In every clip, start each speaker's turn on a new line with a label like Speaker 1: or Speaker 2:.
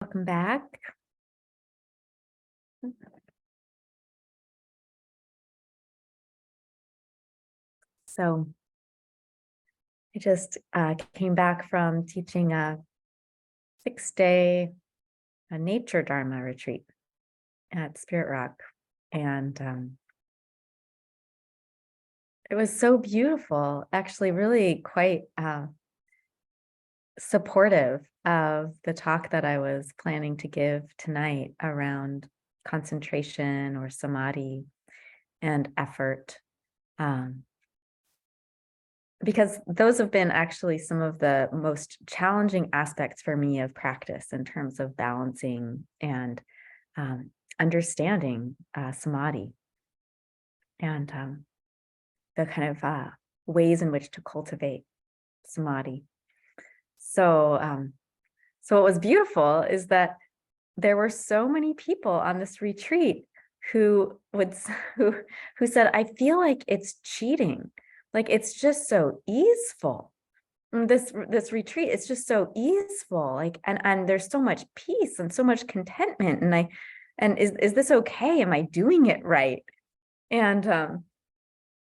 Speaker 1: Welcome back. So I just came back from teaching a 6-day nature Dharma retreat at Spirit Rock. And it was so beautiful, actually really quite supportive of the talk that I was planning to give tonight around concentration or samadhi and effort. Because those have been actually some of the most challenging aspects for me of practice in terms of balancing and understanding samadhi and the kind of ways in which to cultivate samadhi. So what was beautiful is that there were so many people on this retreat who said, I feel like it's cheating. Like it's just so easeful. This retreat, it's just so easeful. Like, and there's so much peace and so much contentment. And is this okay? Am I doing it right? And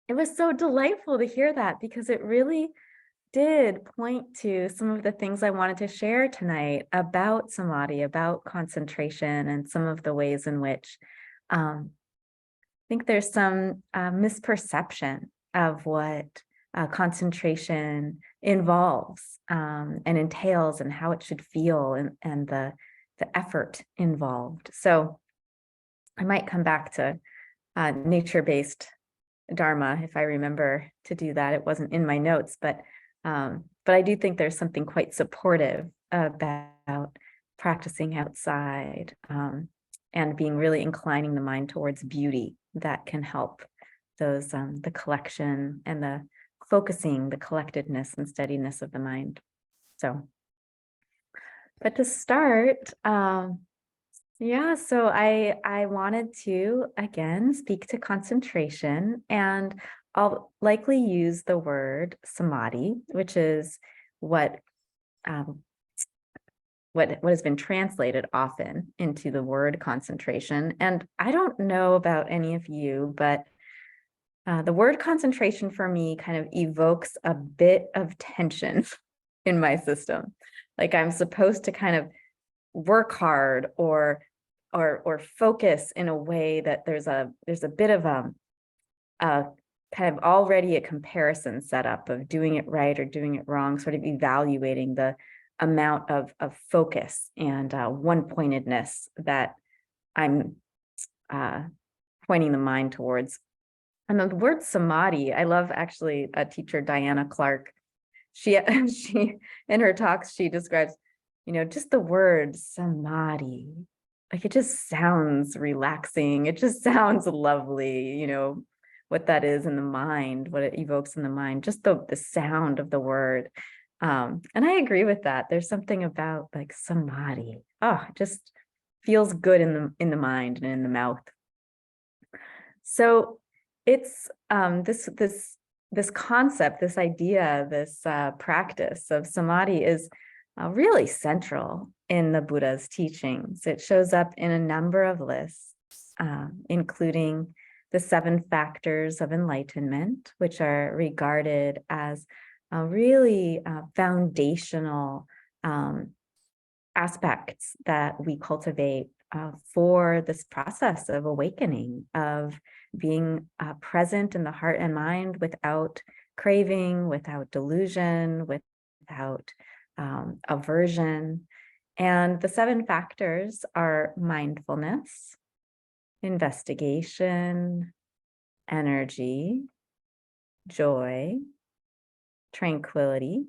Speaker 1: it was so delightful to hear that, because it really did point to some of the things I wanted to share tonight about samadhi, about concentration, and some of the ways in which I think there's some misperception of what concentration involves and entails, and how it should feel, and the effort involved. So I might come back to nature-based Dharma if I remember to do that. It wasn't in my notes, but I do think there's something quite supportive about practicing outside and being really inclining the mind towards beauty that can help those the collection and the focusing, the collectedness and steadiness of the mind. So, but to start, yeah, so I wanted to again speak to concentration, and I'll likely use the word samadhi, which is what has been translated often into the word concentration. And I don't know about any of you, but the word concentration for me kind of evokes a bit of tension in my system. Like I'm supposed to kind of work hard or focus in a way that there's a bit of a kind of already a comparison set up of doing it right or doing it wrong, sort of evaluating the amount of focus and one-pointedness that I'm pointing the mind towards. And the word samadhi, I love actually a teacher, Diana Clark. She in her talks, she describes, just the word samadhi. Like it just sounds relaxing. It just sounds lovely, what that is in the mind, what it evokes in the mind, just the sound of the word. And I agree with that. There's something about like samadhi. Oh, it just feels good in the mind and in the mouth. So it's this concept, this idea, this practice of samadhi is really central in the Buddha's teachings. It shows up in a number of lists, including the 7 factors of enlightenment, which are regarded as really foundational aspects that we cultivate for this process of awakening, of being present in the heart and mind without craving, without delusion, without aversion. And the 7 factors are mindfulness, investigation, energy, joy, tranquility,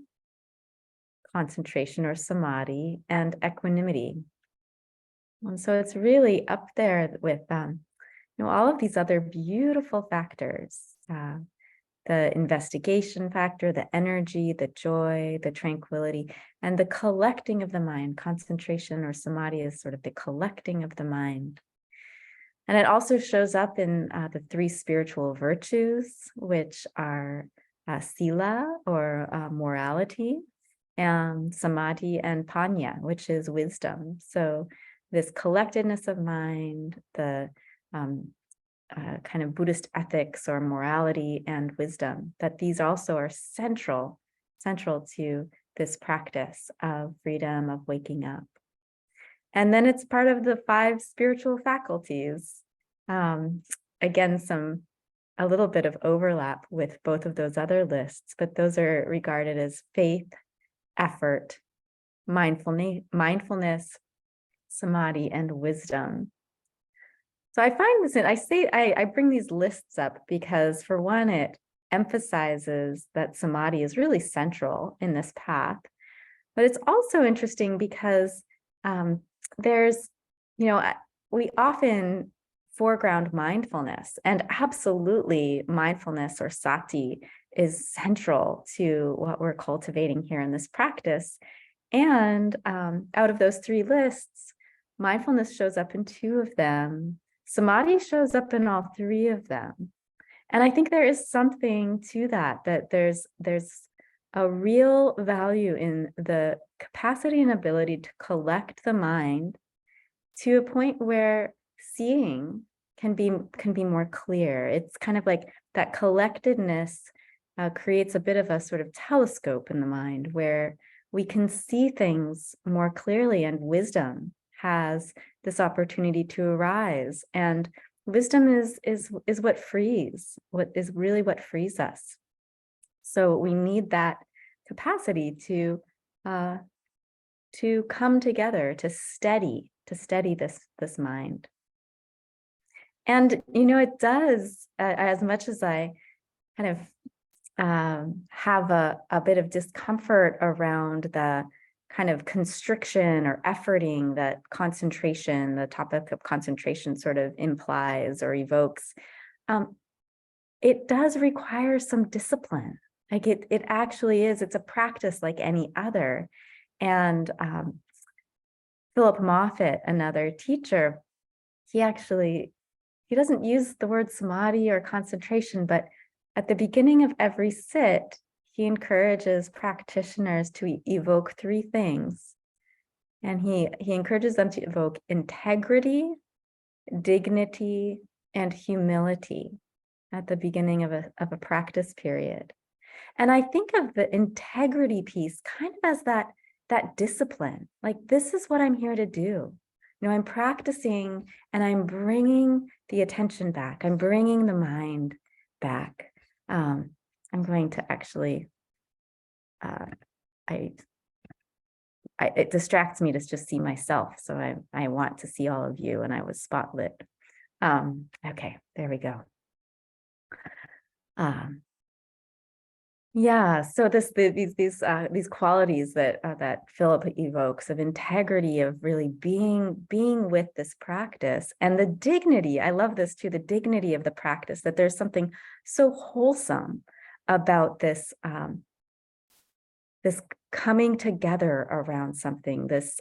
Speaker 1: concentration or samadhi, and equanimity. And so it's really up there with all of these other beautiful factors, the investigation factor, the energy, the joy, the tranquility, and the collecting of the mind. Concentration or samadhi is sort of the collecting of the mind. And it also shows up in the 3 spiritual virtues, which are sila or morality, samadhi, and panya, which is wisdom. So this collectedness of mind, the kind of Buddhist ethics or morality and wisdom, that these also are central to this practice of freedom, of waking up. And then it's part of the 5 spiritual faculties. Again, a little bit of overlap with both of those other lists, but those are regarded as faith, effort, mindfulness, samadhi, and wisdom. So I find this, I bring these lists up because, for one, it emphasizes that samadhi is really central in this path. But it's also interesting because there's, we often foreground mindfulness, and absolutely mindfulness or sati is central to what we're cultivating here in this practice. And out of those 3 lists, mindfulness shows up in 2 of them. Samadhi shows up in all 3 of them. And I think there is something to that there's a real value in the capacity and ability to collect the mind to a point where seeing can be more clear. It's kind of like that collectedness creates a bit of a sort of telescope in the mind where we can see things more clearly, and wisdom has this opportunity to arise. And wisdom is what frees, what frees us. So we need that capacity to come together, to steady this mind. And it does, as much as I kind of have a bit of discomfort around the kind of constriction or efforting that concentration, the topic of concentration, sort of implies or evokes, it does require some discipline. Like it actually is. It's a practice like any other. And Philip Moffitt, another teacher, he doesn't use the word samadhi or concentration, but at the beginning of every sit, he encourages practitioners to evoke 3 things. And he encourages them to evoke integrity, dignity, and humility at the beginning of a practice period. And I think of the integrity piece kind of as that discipline. Like, this is what I'm here to do. I'm practicing and I'm bringing the attention back. I'm bringing the mind back. I'm going to actually, it distracts me to just see myself. So I want to see all of you, and I was spotlit. Okay, there we go. Yeah, so these qualities that Philip evokes of integrity, of really being with this practice, and the dignity. I love this too, the dignity of the practice, that there's something so wholesome about this this coming together around something, this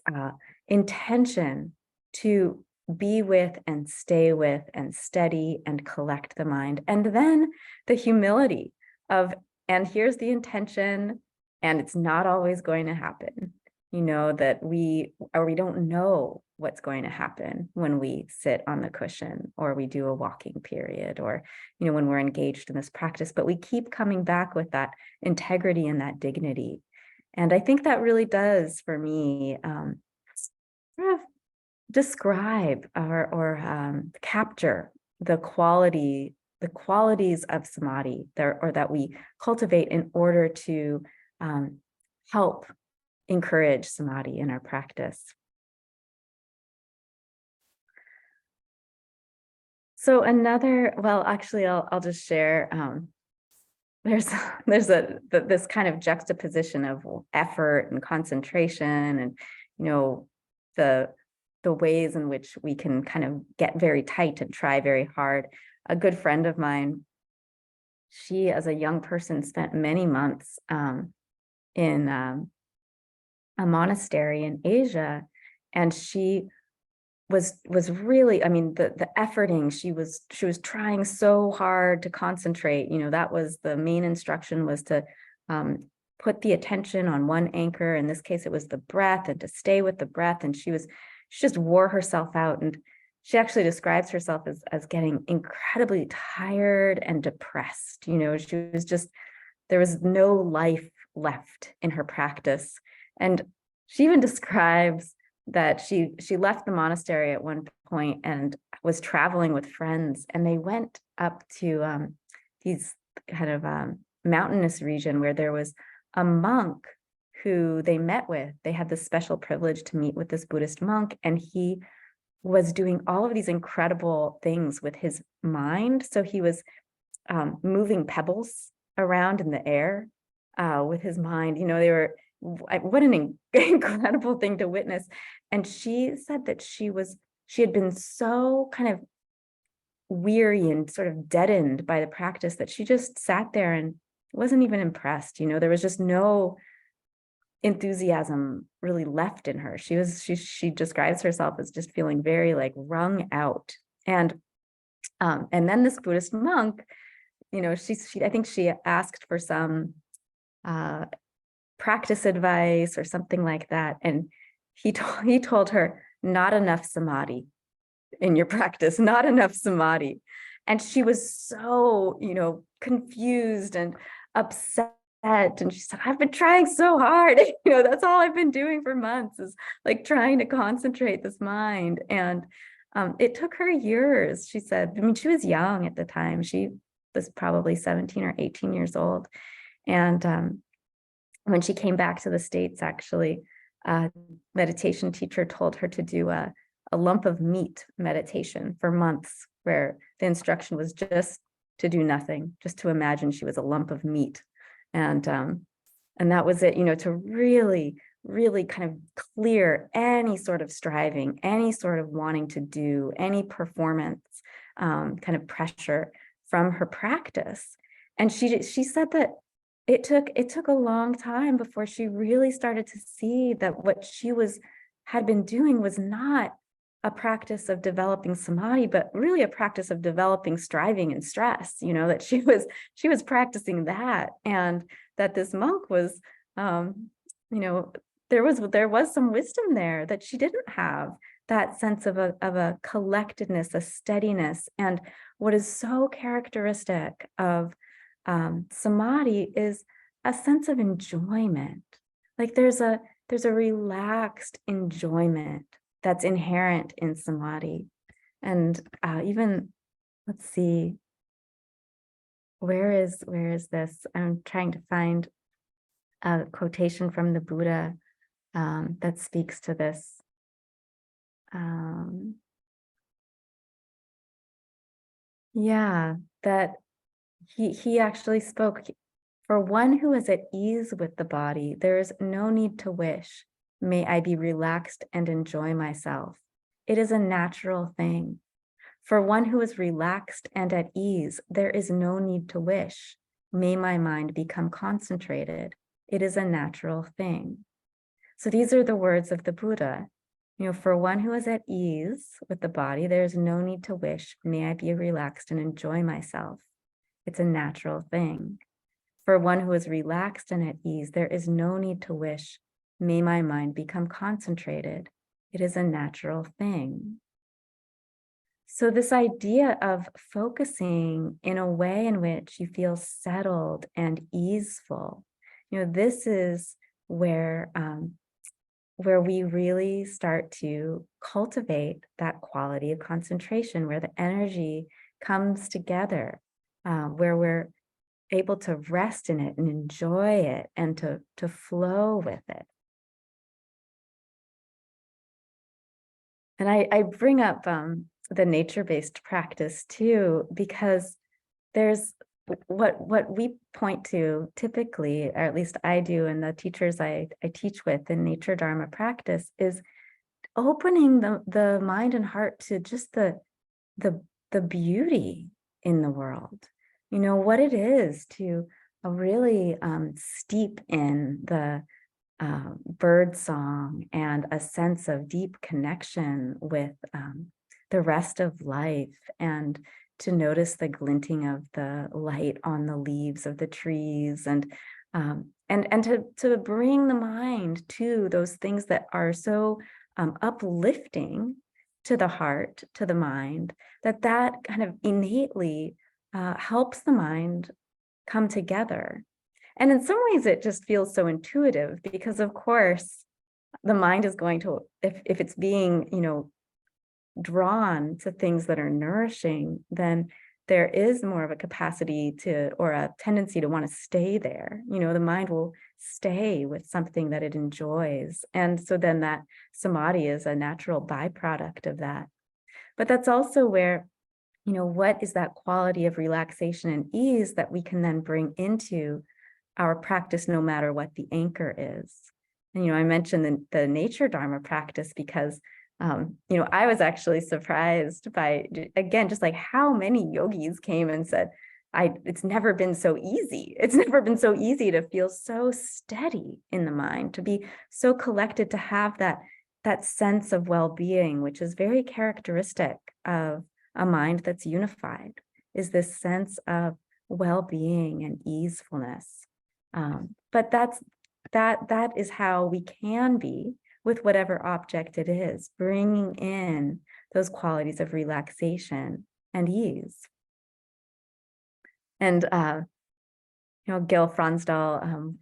Speaker 1: intention to be with and stay with and steady and collect the mind, and then the humility of, and here's the intention, and it's not always going to happen. That we don't know what's going to happen when we sit on the cushion or we do a walking period, or, when we're engaged in this practice, but we keep coming back with that integrity and that dignity. And I think that really does, for me, sort of describe or capture the qualities of samadhi that we cultivate in order to help encourage samadhi in our practice. So I'll just share. There's this kind of juxtaposition of effort and concentration, and the ways in which we can kind of get very tight and try very hard. A good friend of mine, she, as a young person, spent many months in a monastery in Asia, and she was really, the efforting, she was trying so hard to concentrate. That was the main instruction, was to put the attention on one anchor. In this case, it was the breath, and to stay with the breath. And she just wore herself out. And she actually describes herself as getting incredibly tired and depressed. She was just, there was no life left in her practice. And she even describes that she left the monastery at one point and was traveling with friends, and they went up to these kind of mountainous region where there was a monk who they met with. They had this special privilege to meet with this Buddhist monk, and he was doing all of these incredible things with his mind. So he was moving pebbles around in the air with his mind. What an incredible thing to witness. And she said that she had been so kind of weary and sort of deadened by the practice that she just sat there and wasn't even impressed. There was just no enthusiasm really left in her. She describes herself as just feeling very like wrung out. And then this Buddhist monk, I think she asked for some practice advice or something like that. And he told her, not enough samadhi in your practice, not enough samadhi. And she was so, confused and upset. And she said, I've been trying so hard. That's all I've been doing for months, is like trying to concentrate this mind. And it took her years. She said, she was young at the time. She was probably 17 or 18 years old. And when she came back to the States, actually, a meditation teacher told her to do a lump of meat meditation for months, where the instruction was just to do nothing, just to imagine she was a lump of meat. And that was it, to really, really kind of clear any sort of striving, any sort of wanting to do, any performance kind of pressure from her practice. And she said that it took a long time before she really started to see that what she had been doing was not a practice of developing samadhi, but really a practice of developing striving and stress. That she was practicing that, and that this monk was, there was some wisdom there that she didn't have, that sense of a collectedness, a steadiness. And what is so characteristic of samadhi is a sense of enjoyment. Like there's a relaxed enjoyment that's inherent in samadhi. And even, let's see, where is this? I'm trying to find a quotation from the Buddha that speaks to this. That he actually spoke, for one who is at ease with the body, there is no need to wish, may I be relaxed and enjoy myself. It is a natural thing. For one who is relaxed and at ease, there is no need to wish, may my mind become concentrated. It is a natural thing. So these are the words of the Buddha. For one who is at ease with the body, there is no need to wish, may I be relaxed and enjoy myself. It's a natural thing. For one who is relaxed and at ease, there is no need to wish, may my mind become concentrated. It is a natural thing. So this idea of focusing in a way in which you feel settled and easeful, this is where we really start to cultivate that quality of concentration, where the energy comes together, where we're able to rest in it and enjoy it and to flow with it. And I bring up the nature-based practice too, because there's what we point to typically, or at least I do, and the teachers I teach with in nature dharma practice, is opening the mind and heart to just the beauty in the world. What it is to really steep in the bird song and a sense of deep connection with the rest of life, and to notice the glinting of the light on the leaves of the trees, and and to bring the mind to those things that are so uplifting to the heart, to the mind, that kind of innately helps the mind come together. And in some ways, it just feels so intuitive because, of course, the mind is going to, if it's being, drawn to things that are nourishing, then there is more of a capacity to, or a tendency to want to stay there. The mind will stay with something that it enjoys. And so then that samadhi is a natural byproduct of that. But that's also where, what is that quality of relaxation and ease that we can then bring into our practice, no matter what the anchor is. And, I mentioned the nature dharma practice because I was actually surprised by, again, just like how many yogis came and said, it's never been so easy. It's never been so easy to feel so steady in the mind, to be so collected, to have that sense of well-being, which is very characteristic of a mind that's unified, is this sense of well-being and easefulness. But that is how we can be with whatever object it is, bringing in those qualities of relaxation and ease. And, Gil Fronsdal,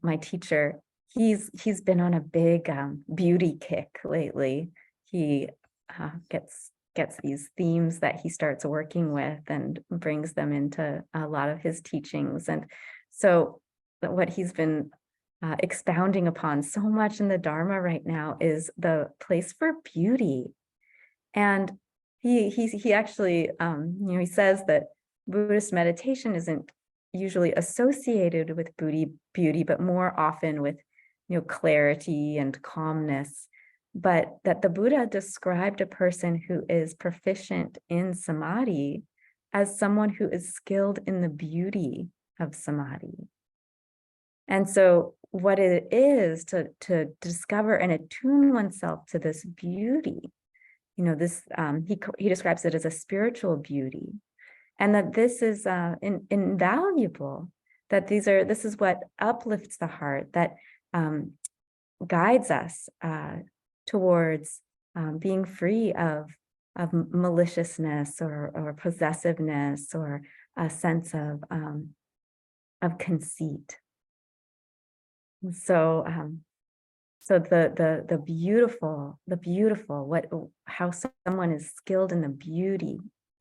Speaker 1: my teacher, he's been on a big beauty kick lately. He gets these themes that he starts working with and brings them into a lot of his teachings. And so what he's been expounding upon so much in the Dharma right now is the place for beauty. And he actually, he says that Buddhist meditation isn't usually associated with beauty, but more often with, clarity and calmness. But that the Buddha described a person who is proficient in samadhi as someone who is skilled in the beauty of samadhi. And so what it is to discover and attune oneself to this beauty, this he describes it as a spiritual beauty, and that this is invaluable, that this is what uplifts the heart, that guides us towards being free of maliciousness or possessiveness or a sense of conceit. So, the beautiful, how someone is skilled in the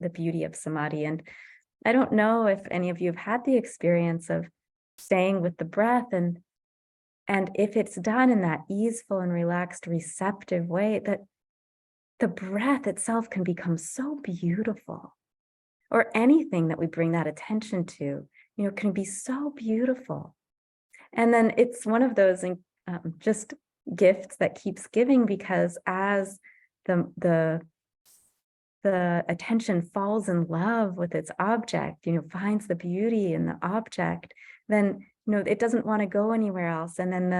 Speaker 1: beauty of samadhi. And I don't know if any of you have had the experience of staying with the breath, and if it's done in that easeful and relaxed, receptive way, that the breath itself can become so beautiful, or anything that we bring that attention to, can be so beautiful. And then it's one of those just gifts that keeps giving, because as the attention falls in love with its object, finds the beauty in the object, then it doesn't want to go anywhere else. And then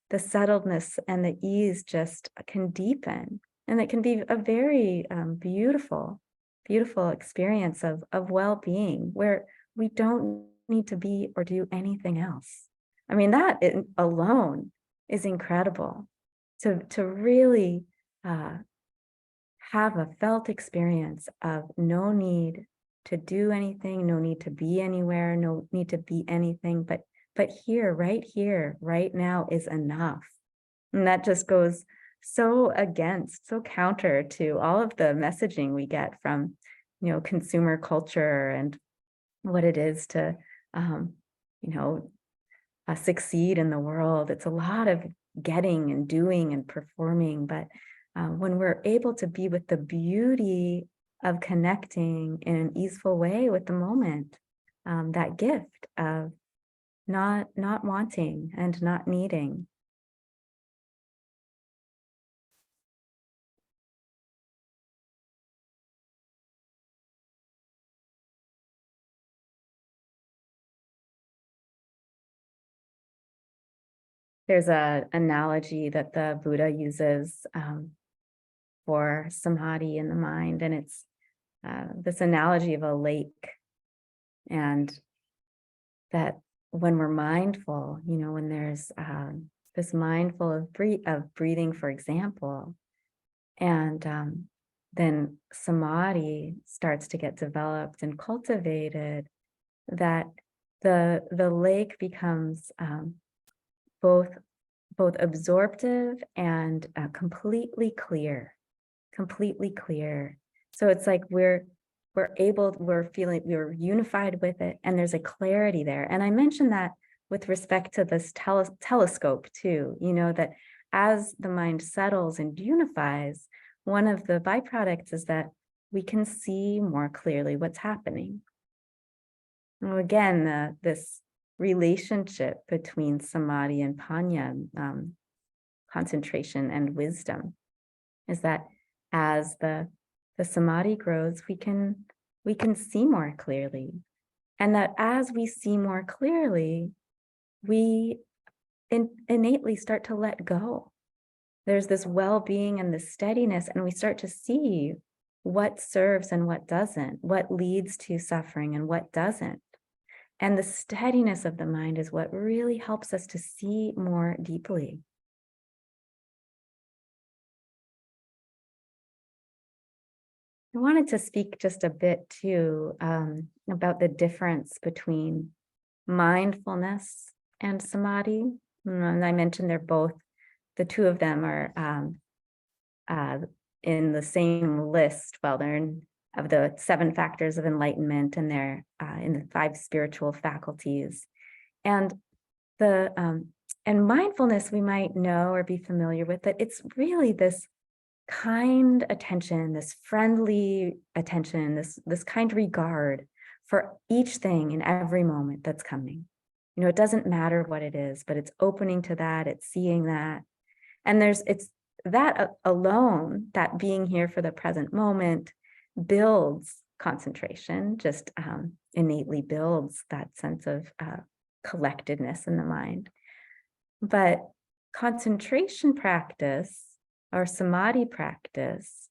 Speaker 1: the settledness and the ease just can deepen, and it can be a very beautiful experience of well-being, where we don't need to be or do anything else. I mean, that alone is incredible, to really have a felt experience of no need to do anything, no need to be anywhere, no need to be anything, but here, right now is enough. And that just goes so counter to all of the messaging we get from, consumer culture and what it is to, succeed in the world. It's a lot of getting and doing and performing, but when we're able to be with the beauty of connecting in an easeful way with the moment, that gift of not wanting and not needing. There's an analogy that the Buddha uses for samadhi in the mind, and it's this analogy of a lake, and that when we're mindful, when there's this mindful of breathing, for example, and then samadhi starts to get developed and cultivated, that the lake becomes both absorptive and completely clear. So it's like we're feeling we're unified with it, and there's a clarity there. And I mentioned that with respect to this telescope too, that as the mind settles and unifies, one of the byproducts is that we can see more clearly what's happening. Well, again, this relationship between samadhi and panya, concentration and wisdom, is that as the samadhi grows, we can see more clearly, and that as we see more clearly, we innately start to let go. There's this well-being and this steadiness, and we start to see what serves and what doesn't, what leads to suffering and what doesn't. And the steadiness of the mind is what really helps us to see more deeply. I wanted to speak just a bit too about the difference between mindfulness and samadhi. And I mentioned the two of them are in the same list. Well, they're of the 7 factors of enlightenment, and they're in the 5 spiritual faculties. And and mindfulness, we might know or be familiar with, that it's really this kind attention, this friendly attention, this kind regard for each thing in every moment that's coming. It doesn't matter what it is, but it's opening to that, it's seeing that. And it's that alone, that being here for the present moment, builds concentration, just innately builds that sense of collectedness in the mind. But concentration practice, or samadhi practice,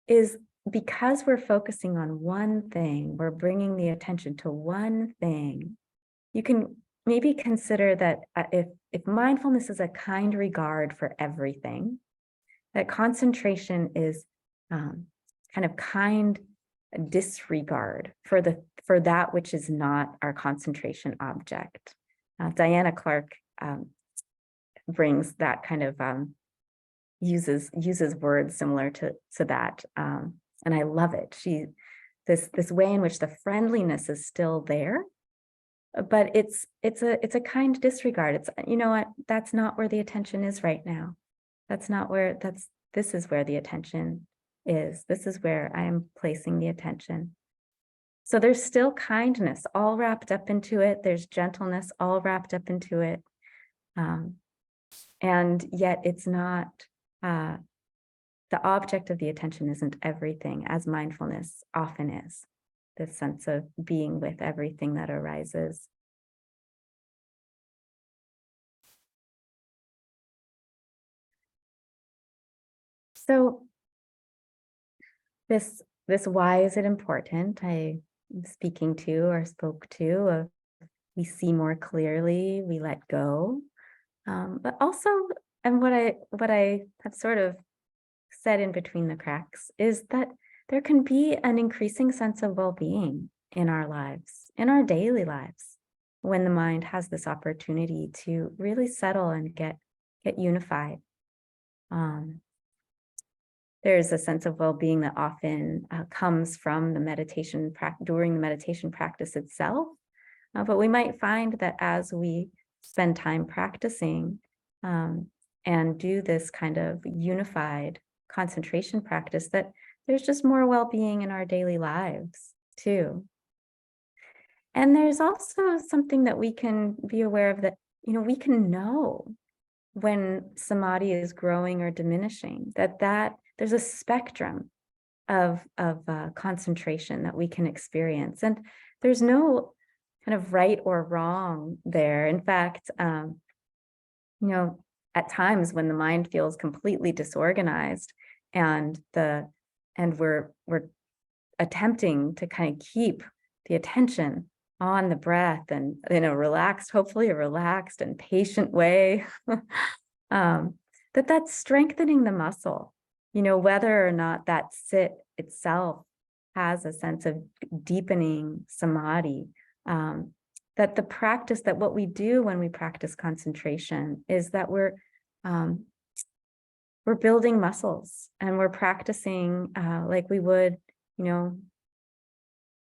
Speaker 1: is because we're focusing on one thing, we're bringing the attention to one thing. You can maybe consider that if mindfulness is a kind regard for everything, that concentration is kind of kind disregard for that which is not our concentration object. Diana Clark brings that kind of uses words similar to that, and I love it. This way in which the friendliness is still there, but it's a kind disregard. It's, you know what, that's not where the attention is right now. This is where the attention is. This is where I am placing the attention. So there's still kindness all wrapped up into it. There's gentleness all wrapped up into it. And yet it's not, the object of the attention isn't everything, as mindfulness often is. This sense of being with everything that arises. So this why is it important? I'm speaking to or spoke to of we see more clearly, we let go. But also, and what I have sort of said in between the cracks is that there can be an increasing sense of well-being in our lives, in our daily lives, when the mind has this opportunity to really settle and get unified. There's a sense of well-being that often comes from the meditation during the meditation practice itself, but we might find that as we spend time practicing and do this kind of unified concentration practice, that there's just more well-being in our daily lives too. And there's also something that we can be aware of, that, we can know when samadhi is growing or diminishing, that there's a spectrum of concentration that we can experience. And there's no kind of right or wrong there. In fact, at times when the mind feels completely disorganized and we're attempting to kind of keep the attention on the breath and in a relaxed, hopefully a relaxed and patient way, that's strengthening the muscle, whether or not that sit itself has a sense of deepening samadhi, that the practice, that what we do when we practice concentration is that we're building muscles, and we're practicing like we would,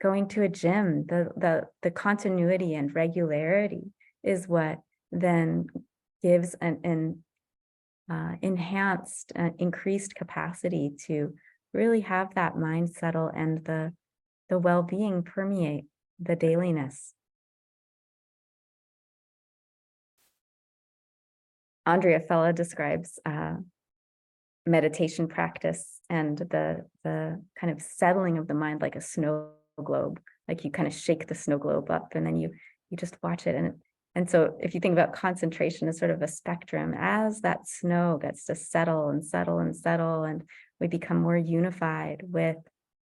Speaker 1: going to a gym. The continuity and regularity is what then gives an enhanced, increased capacity to really have that mind settle and the well-being permeate the dailiness. Andrea Fella describes meditation practice and the kind of settling of the mind like a snow globe. Like you kind of shake the snow globe up and then you just watch it. And so if you think about concentration as sort of a spectrum, as that snow gets to settle and settle and settle, and we become more unified with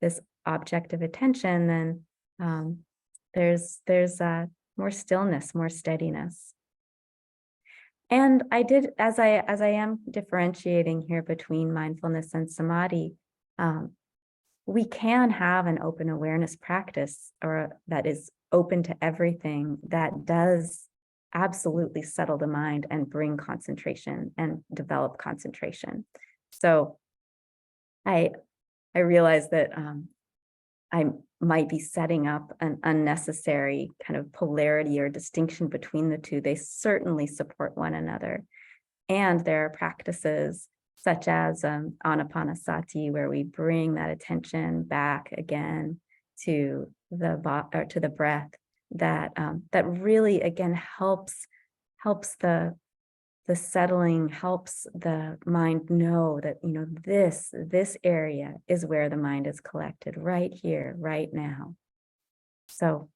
Speaker 1: this object of attention, then there's more stillness, more steadiness. And I did, as I am differentiating here between mindfulness and samadhi, we can have an open awareness practice, or that is open to everything, that does absolutely settle the mind and bring concentration and develop concentration. So I realize that I might be setting up an unnecessary kind of polarity or distinction between the two. They certainly support one another. And there are practices such as anapanasati, where we bring that attention back again to the breath, that really again helps the settling, helps the mind know that this area is where the mind is collected, right here, right now. So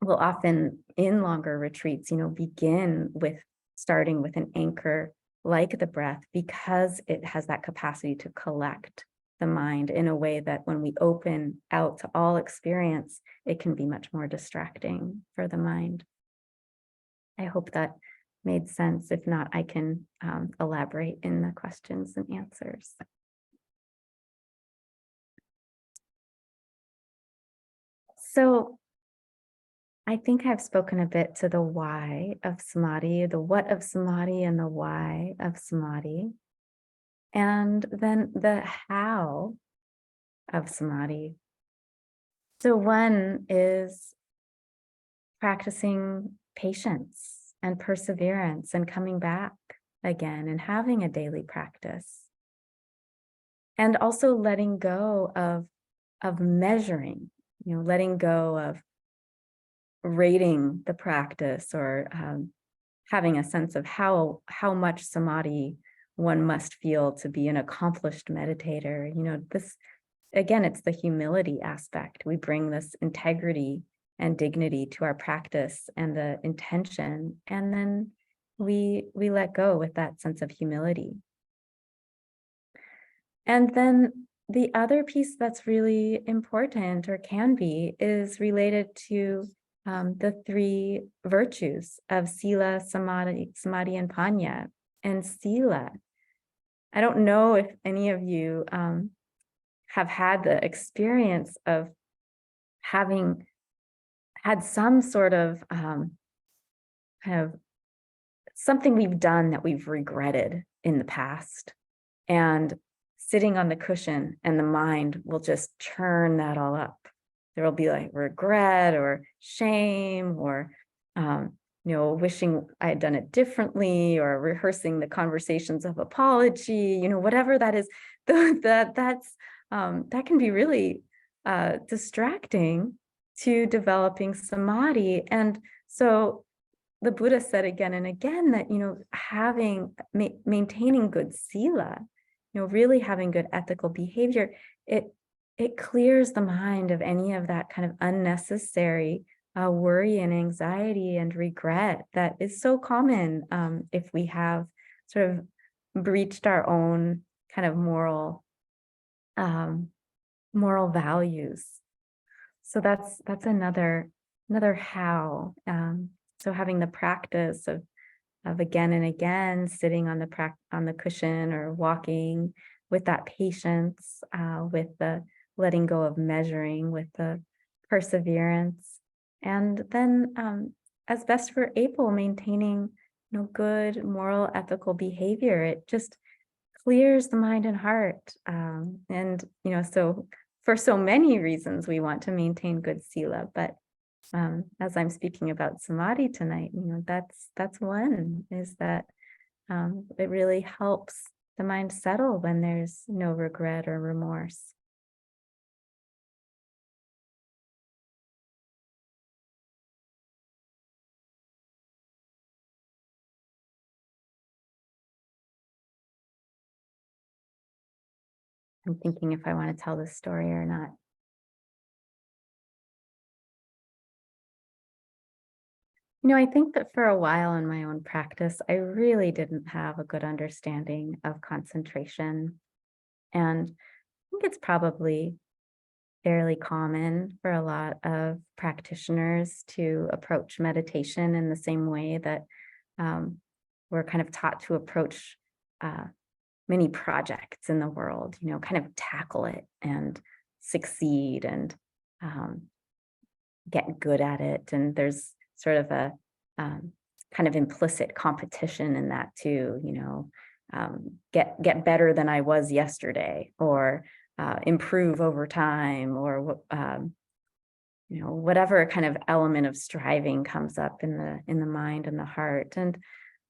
Speaker 1: we'll often in longer retreats, begin with starting with an anchor like the breath, because it has that capacity to collect the mind in a way that when we open out to all experience, it can be much more distracting for the mind. I hope that made sense. If not, I can elaborate in the questions and answers. So I think I've spoken a bit to the why of samadhi, the what of samadhi and the why of samadhi, and then the how of samadhi. So one is practicing patience and perseverance and coming back again and having a daily practice. And also letting go of measuring, letting go of rating the practice, or having a sense of how much samadhi one must feel to be an accomplished meditator. This, again, it's the humility aspect. We bring this integrity and dignity to our practice and the intention, and then we let go with that sense of humility. And then the other piece that's really important, or can be, is related to the three virtues of sila, samadhi, and panya. And sila, I don't know if any of you have had the experience of having had some sort of kind of something we've done that we've regretted in the past, and sitting on the cushion, and the mind will just churn that all up. There will be like regret or shame, or wishing I had done it differently, or rehearsing the conversations of apology, whatever that is. That can be really distracting to developing samadhi. And so the Buddha said again and again that maintaining good sila, really having good ethical behavior, it clears the mind of any of that kind of unnecessary worry and anxiety and regret that is so common if we have sort of breached our own kind of moral values. So that's another another how. So having the practice of again and again sitting on the cushion or walking with that patience, with the letting go of measuring, with the perseverance, and then as best we're able, maintaining good moral ethical behavior. It just clears the mind and heart, and so for so many reasons we want to maintain good sila, but as I'm speaking about samadhi tonight, that's one, is that it really helps the mind settle when there's no regret or remorse. I'm thinking if I want to tell this story or not. I think that for a while in my own practice, I really didn't have a good understanding of concentration. And I think it's probably fairly common for a lot of practitioners to approach meditation in the same way that we're kind of taught to approach many projects in the world, kind of tackle it and succeed and get good at it. And there's sort of a kind of implicit competition in that too, get better than I was yesterday, or improve over time, or whatever kind of element of striving comes up in the mind and the heart. And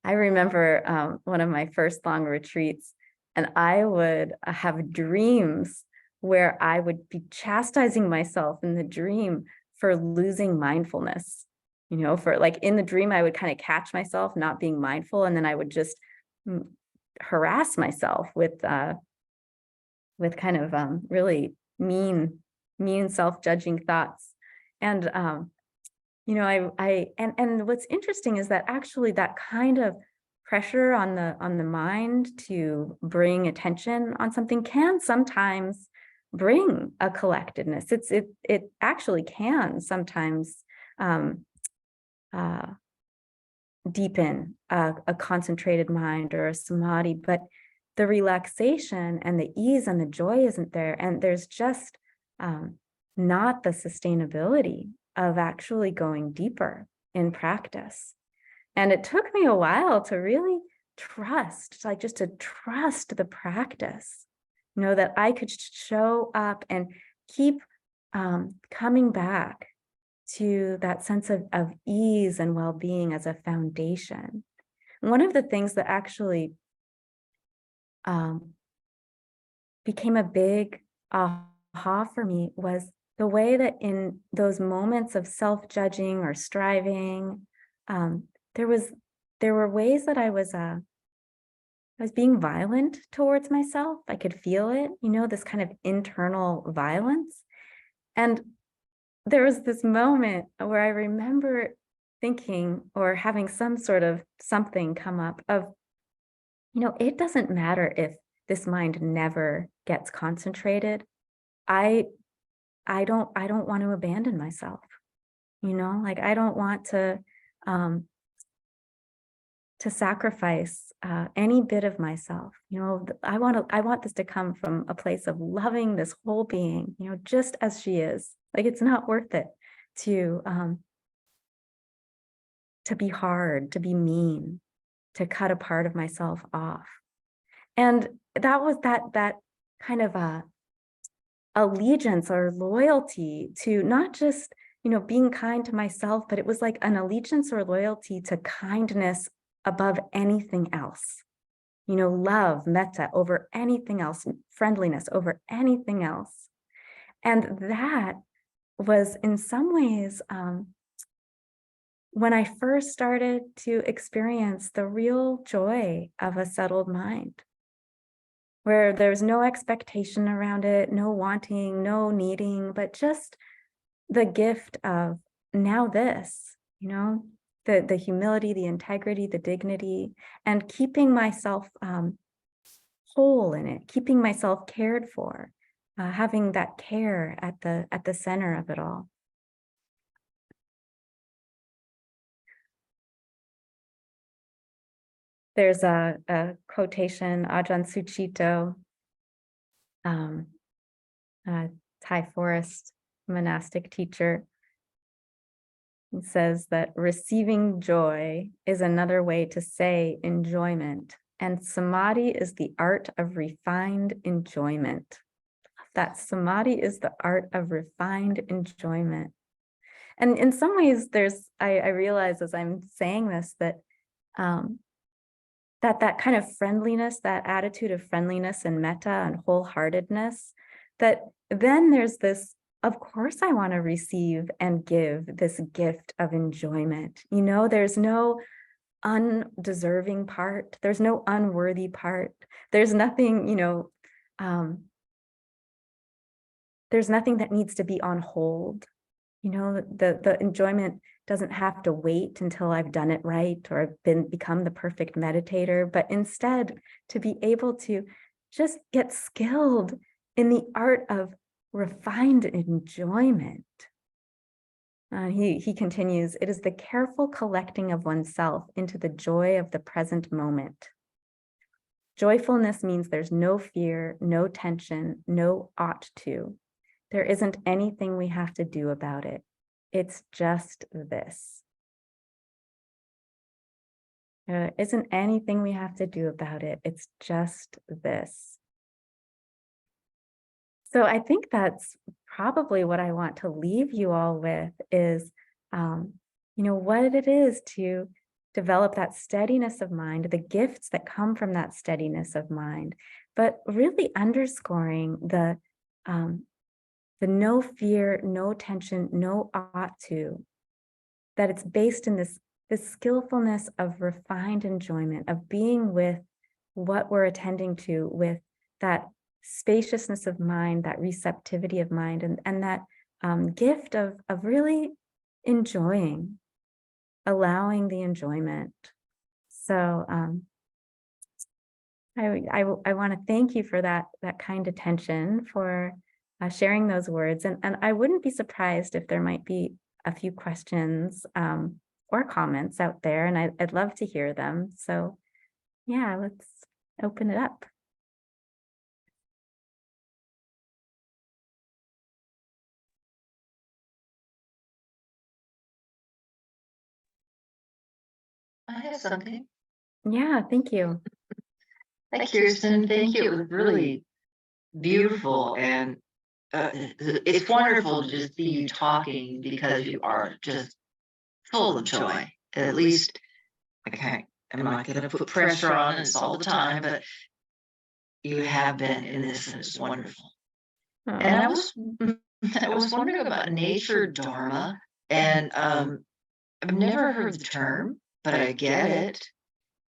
Speaker 1: I remember one of my first long retreats, and I would have dreams where I would be chastising myself in the dream for losing mindfulness. For like in the dream, I would kind of catch myself not being mindful, and then I would just harass myself with kind of really mean self-judging thoughts. And and what's interesting is that actually that kind of pressure on the mind to bring attention on something can sometimes bring a collectedness. It actually can sometimes deepen a concentrated mind or a samadhi, but the relaxation and the ease and the joy isn't there, and there's just not the sustainability of actually going deeper in practice. And it took me a while to really trust, like just to trust the practice, that I could show up and keep coming back to that sense of ease and well-being as a foundation. One of the things that actually became a big aha for me was the way that in those moments of self-judging or striving, there were ways that I was being violent towards myself. I could feel it, this kind of internal violence. And there was this moment where I remember thinking or having some sort of something come up of, it doesn't matter if this mind never gets concentrated. I don't want to abandon myself, like I don't want to sacrifice any bit of myself. I want this to come from a place of loving this whole being, just as she is. Like, it's not worth it to be hard, to be mean, to cut a part of myself off. And that was that kind of allegiance or loyalty to not just, being kind to myself, but it was like an allegiance or loyalty to kindness above anything else. Love, metta over anything else, friendliness over anything else. And that was in some ways when I first started to experience the real joy of a settled mind, where there's no expectation around it, no wanting, no needing, but just the gift of now this, the humility, the integrity, the dignity, and keeping myself whole in it, keeping myself cared for, having that care at the center of it all. there's a quotation, Ajahn Sucitto, Thai forest monastic teacher. He says that receiving joy is another way to say enjoyment, and samadhi is the art of refined enjoyment. That samadhi is the art of refined enjoyment. And in some ways, I realize as I'm saying this that that kind of friendliness, that attitude of friendliness and metta and wholeheartedness, that then there's this, of course I want to receive and give this gift of enjoyment. You know, there's no undeserving part. There's no unworthy part. There's nothing, you know, there's nothing that needs to be on hold. You know, the enjoyment doesn't have to wait until I've done it right or I've become the perfect meditator, but instead to be able to just get skilled in the art of refined enjoyment. He continues, it is the careful collecting of oneself into the joy of the present moment. Joyfulness means there's no fear, no tension, no ought to. There isn't anything we have to do about it. It's just this. There isn't anything we have to do about it. It's just this. So I think that's probably what I want to leave you all with is, you know, what it is to develop that steadiness of mind, the gifts that come from that steadiness of mind, but really underscoring the no fear, no tension, no ought to, that it's based in this skillfulness of refined enjoyment, of being with what we're attending to, with that spaciousness of mind, that receptivity of mind, and that gift of really enjoying, allowing the enjoyment. So I want to thank you for that kind attention, for sharing those words. And I wouldn't be surprised if there might be a few questions or comments out there, and I'd love to hear them. So yeah, let's open it up.
Speaker 2: I have something.
Speaker 1: Yeah, thank you.
Speaker 2: Hi, Kirsten. Thank you. It was really beautiful, and it's wonderful to just see you talking because you are just full of joy. At least I'm not going to put pressure on us all the time, but you have been in this, and it's wonderful. And I was wondering about nature dharma, and I've never heard the term, but I get it.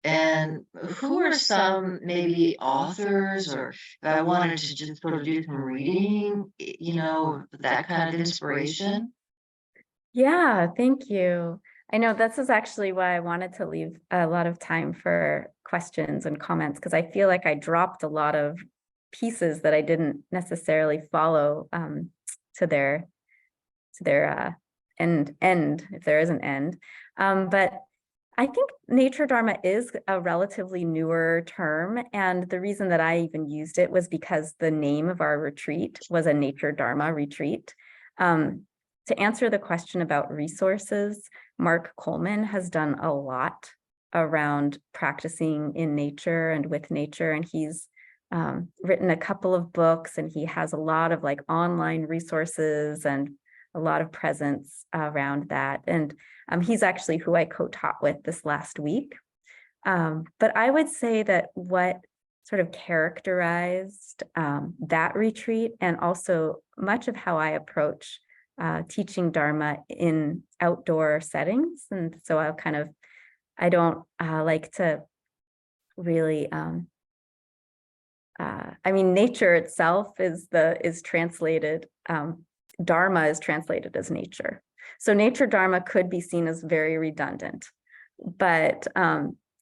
Speaker 2: And who are some maybe authors, or if I wanted to just sort of do some reading, you know, that kind of inspiration?
Speaker 1: Yeah, thank you. I know this is actually why I wanted to leave a lot of time for questions and comments, because I feel like I dropped a lot of pieces that I didn't necessarily follow to their end, if there is an end. But I think nature dharma is a relatively newer term. And the reason that I even used it was because the name of our retreat was a nature dharma retreat. To answer the question about resources, Mark Coleman has done a lot around practicing in nature and with nature. And he's written a couple of books, and he has a lot of like online resources and a lot of presence around that. And he's actually who I co-taught with this last week. But I would say that what sort of characterized that retreat, and also much of how I approach teaching Dharma in outdoor settings. And so I don't like to really, I mean, nature itself is translated, Dharma is translated as nature. So nature Dharma could be seen as very redundant, but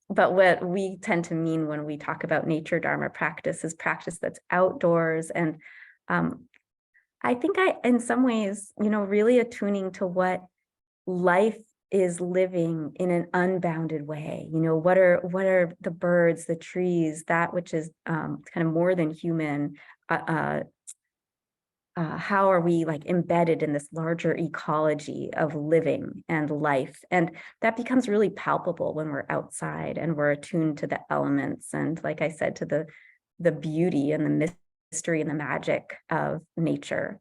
Speaker 1: what we tend to mean when we talk about nature Dharma practice is practice that's outdoors. And I think in some ways, you know, really attuning to what life is living in an unbounded way. What are the birds, the trees, that which is kind of more than human? How are we like embedded in this larger ecology of living and life? And that becomes really palpable when we're outside and we're attuned to the elements. And like I said, to the beauty and the mystery and the magic of nature.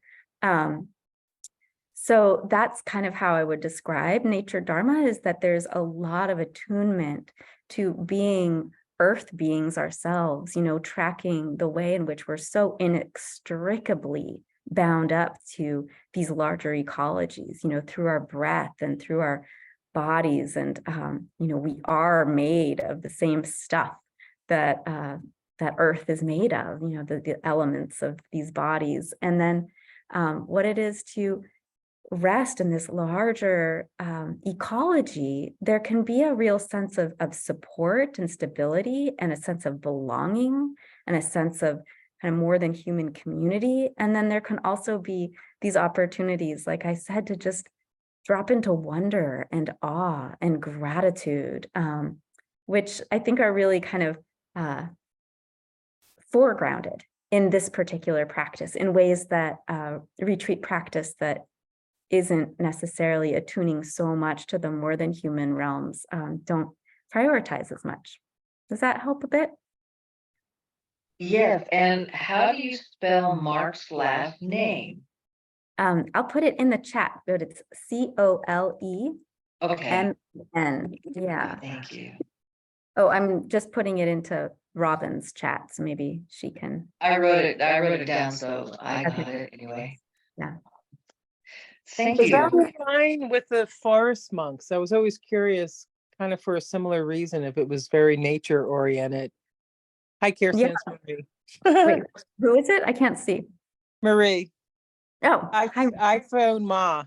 Speaker 1: So that's kind of how I would describe nature dharma, is that there's a lot of attunement to being earth beings ourselves, tracking the way in which we're so inextricably bound up to these larger ecologies, through our breath and through our bodies. And, we are made of the same stuff that earth is made of, the elements of these bodies. And then what it is to rest in this larger ecology, there can be a real sense of support and stability, and a sense of belonging, and a sense of kind of more than human community. And then there can also be these opportunities, like I said, to just drop into wonder and awe and gratitude, which I think are really kind of foregrounded in this particular practice in ways that retreat practice that isn't necessarily attuning so much to the more than human realms don't prioritize as much. Does that help a bit?
Speaker 2: Yes, and how do you spell Mark's last name?
Speaker 1: I'll put it in the chat, but it's Coleman.
Speaker 2: Okay,
Speaker 1: Yeah.
Speaker 2: thank you.
Speaker 1: Oh, I'm just putting it into Robin's chat, so maybe she can.
Speaker 2: I wrote it down, so I got
Speaker 1: Okay.
Speaker 2: it anyway.
Speaker 1: Yeah.
Speaker 2: Thank
Speaker 3: Was
Speaker 2: you.
Speaker 3: that in line with the forest monks? I was always curious, kind of for a similar reason, if it was very nature oriented. Hi, Kirsten,
Speaker 1: Yeah.
Speaker 3: it's Marie.
Speaker 1: Wait, who is it? I can't see.
Speaker 3: Marie,
Speaker 1: Oh, hi.
Speaker 3: iPhone Ma.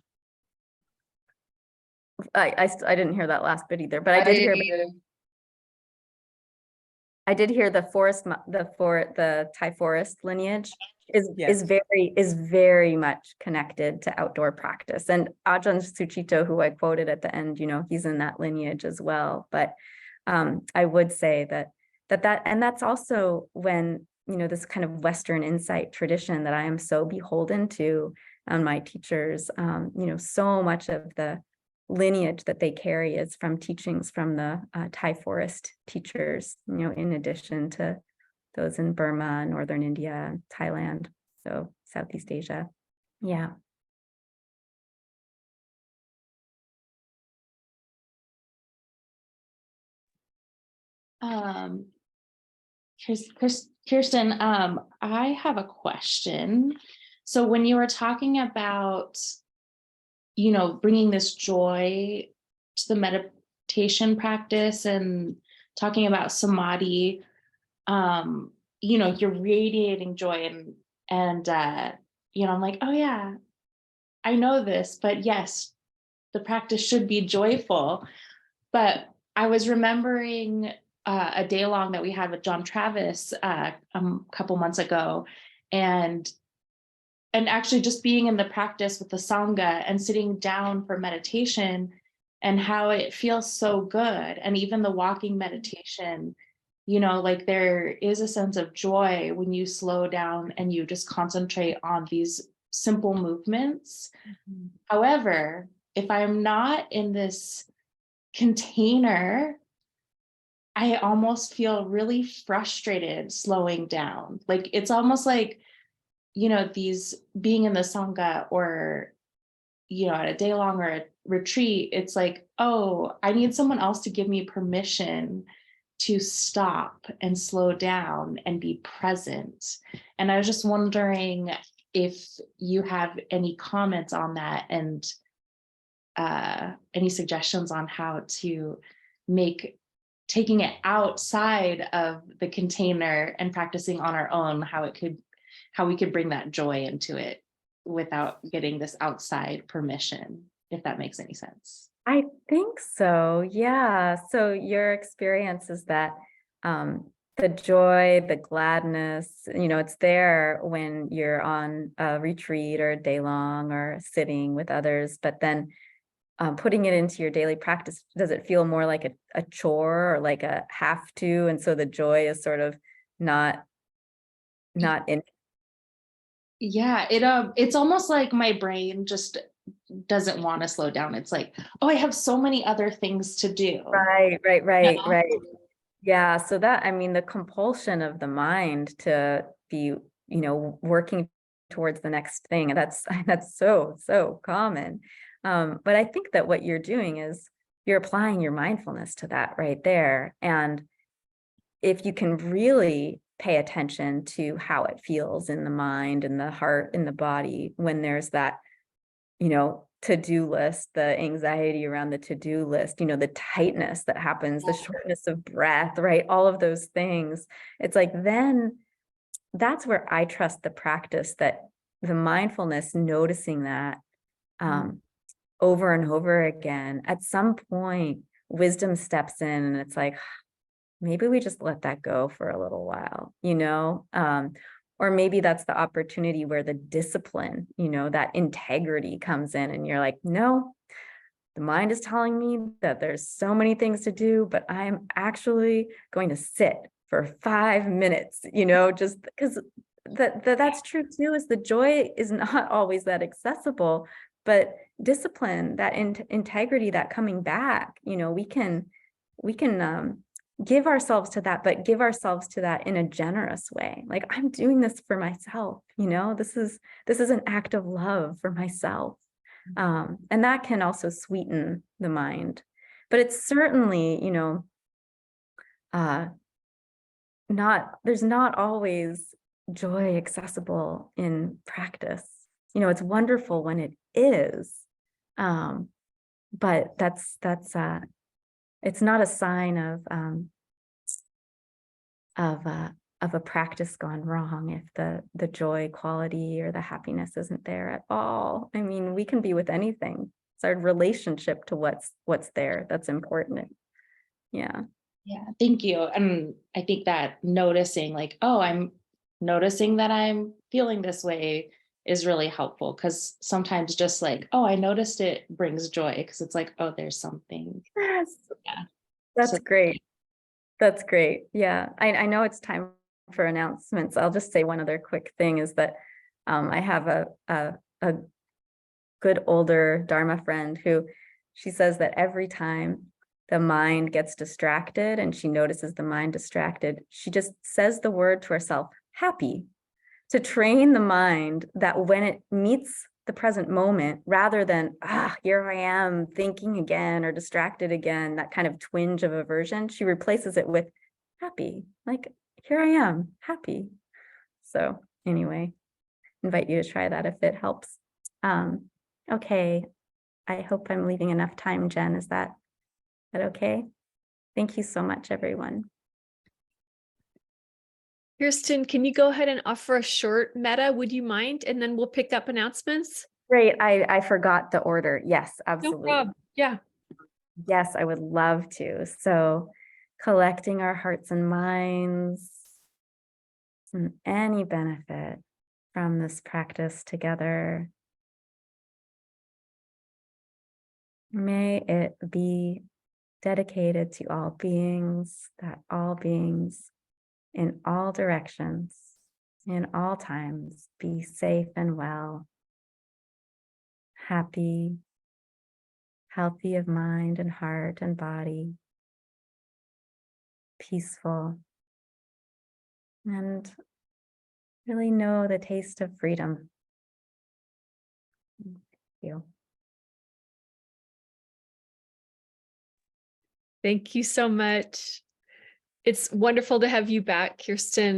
Speaker 1: I didn't hear that last bit either, but I did hear. I did hear the the Thai forest lineage is
Speaker 3: Yes.
Speaker 1: is very much connected to outdoor practice. And Ajahn Suchito, who I quoted at the end, he's in that lineage as well. But I would say that and that's also when, this kind of Western insight tradition that I am so beholden to, and my teachers, so much of the lineage that they carry is from teachings from the Thai forest teachers, in addition to those in Burma, Northern India, Thailand, so Southeast Asia. Yeah.
Speaker 4: Kirsten, I have a question. So when you were talking about, bringing this joy to the meditation practice and talking about samadhi, you're radiating joy and I'm like, oh yeah, I know this, but yes, the practice should be joyful. But I was remembering a day long that we had with John Travis a couple months ago, and actually just being in the practice with the Sangha and sitting down for meditation, and how it feels so good. And even the walking meditation, like there is a sense of joy when you slow down and you just concentrate on these simple movements. Mm-hmm. However, if I'm not in this container, I almost feel really frustrated slowing down. Like it's almost like, these being in the Sangha or, at a day long or a retreat, it's like, oh, I need someone else to give me permission to stop and slow down and be present. And I was just wondering if you have any comments on that, and any suggestions on how to make taking it outside of the container and practicing on our own, how we could bring that joy into it without getting this outside permission, if that makes any sense.
Speaker 1: I think so. Yeah. So your experience is that the joy, the gladness, it's there when you're on a retreat or a day long or sitting with others, but then putting it into your daily practice, does it feel more like a chore or like a have to? And so the joy is sort of not in.
Speaker 4: Yeah, it's almost like my brain just doesn't want to slow down. It's like, oh, I have so many other things to do.
Speaker 1: Right.
Speaker 4: know?
Speaker 1: Right. Yeah. So that, I mean, the compulsion of the mind to be, working towards the next thing, that's so common. But I think that what you're doing is you're applying your mindfulness to that right there. And if you can really pay attention to how it feels in the mind and the heart and the body when there's that, to-do list, the anxiety around the to-do list, the tightness that happens, the shortness of breath, right? All of those things. It's like, then that's where I trust the practice, that the mindfulness, noticing that over and over again, at some point, wisdom steps in and it's like, maybe we just let that go for a little while, or maybe that's the opportunity where the discipline, that integrity comes in and you're like, no, the mind is telling me that there's so many things to do, but I'm actually going to sit for 5 minutes, just because that's true too, is the joy is not always that accessible, but discipline, that integrity, that coming back, we can give ourselves to that, but give ourselves to that in a generous way. Like, I'm doing this for myself, this is an act of love for myself. And that can also sweeten the mind, but it's certainly, there's not always joy accessible in practice. It's wonderful when it is, but that's it's not a sign of a practice gone wrong if the joy quality or the happiness isn't there at all. I mean, we can be with anything. It's our relationship to what's there that's important. Yeah.
Speaker 4: Yeah, thank you. And I think that noticing, like, oh, I'm noticing that I'm feeling this way is really helpful, because sometimes just like, oh, I noticed it brings joy, because it's like, oh, there's something.
Speaker 1: Yes.
Speaker 4: Yeah.
Speaker 1: That's
Speaker 4: So-
Speaker 1: great. That's great. Yeah. I know it's time for announcements. I'll just say one other quick thing is that I have a good older Dharma friend who, she says that every time the mind gets distracted and she notices the mind distracted, she just says the word to herself, happy, to train the mind that when it meets the present moment, rather than, here I am thinking again or distracted again, that kind of twinge of aversion, she replaces it with happy, like, here I am, happy. So anyway, invite you to try that if it helps. Okay, I hope I'm leaving enough time, Jen. Is that okay? Thank you so much, everyone.
Speaker 5: Kirsten, can you go ahead and offer a short metta? Would you mind? And then we'll pick up announcements.
Speaker 1: Great. I forgot the order. Yes,
Speaker 5: No
Speaker 1: absolutely.
Speaker 5: problem. Yeah.
Speaker 1: Yes, I would love to. So, collecting our hearts and minds, and any benefit from this practice together. May it be dedicated to all beings, that all beings in all directions, in all times, be safe and well, happy, healthy of mind and heart and body, peaceful, and really know the taste of freedom. Thank you.
Speaker 5: Thank you so much. It's wonderful to have you back, Kirsten.